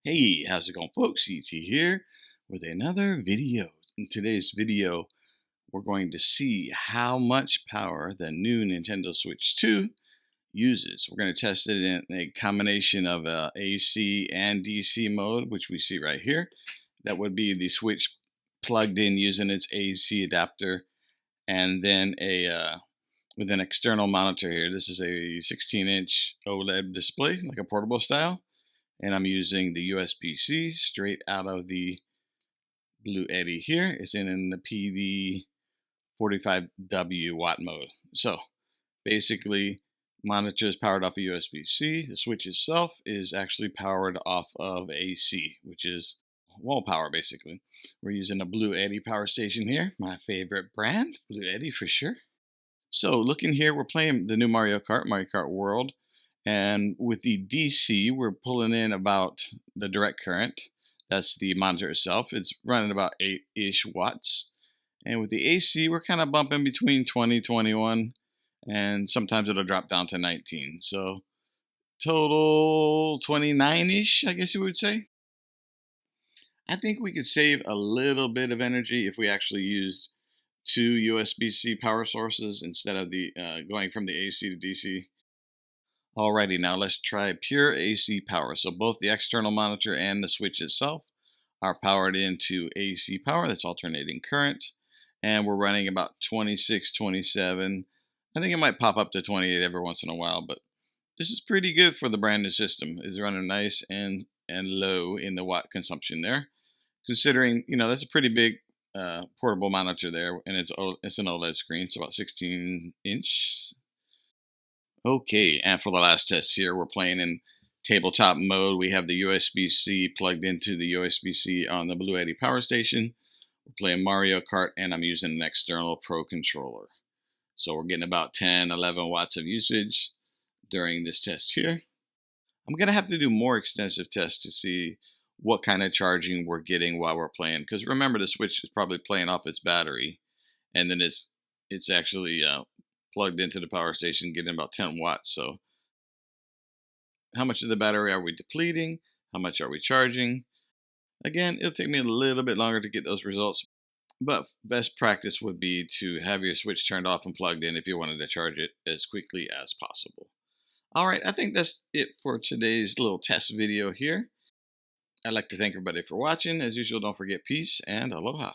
Hey, how's it going, folks? CT here with another video. In today's video, we're going to see how much power the new Nintendo Switch 2 uses. We're going to test it in a combination of AC and DC mode, which we see right here. That would be the Switch plugged in using its AC adapter, and then with an external monitor here. This is a 16-inch OLED display, like a portable style. And I'm using the USB-C straight out of the Bluetti here. It's in the PD45W watt mode. So basically, monitor is powered off of USB-C. The switch itself is actually powered off of AC, which is wall power basically. We're using a Bluetti power station here, my favorite brand, Bluetti for sure. So looking here, we're playing the new Mario Kart World. And with the DC, we're pulling in about the direct current. That's the monitor itself. It's running about 8-ish watts. And with the AC, we're kind of bumping between 20, 21, and sometimes it'll drop down to 19. So total 29-ish, I guess you would say. I think we could save a little bit of energy if we actually used two USB-C power sources instead of the going from the AC to DC. Alrighty, now let's try pure AC power. So both the external monitor and the switch itself are powered into AC power. That's alternating current. And we're running about 26, 27. I think it might pop up to 28 every once in a while, but this is pretty good for the brand new system. It's running nice and low in the watt consumption there. Considering, that's a pretty big portable monitor there, and it's an OLED screen. It's about 16-inch. Okay, and for the last test here, we're playing in tabletop mode. We have the USB-C plugged into the USB-C on the Bluetti power station. We're playing Mario Kart, and I'm using an external Pro controller. So we're getting about 10, 11 watts of usage during this test here. I'm going to have to do more extensive tests to see what kind of charging we're getting while we're playing. Because remember, the Switch is probably playing off its battery, and then it's actually plugged into the power station, getting about 10 watts. So how much of the battery are we depleting? How much are we charging? Again, it'll take me a little bit longer to get those results, but best practice would be to have your switch turned off and plugged in if you wanted to charge it as quickly as possible. All right, I think that's it for today's little test video here. I'd like to thank everybody for watching. As usual, don't forget peace and aloha.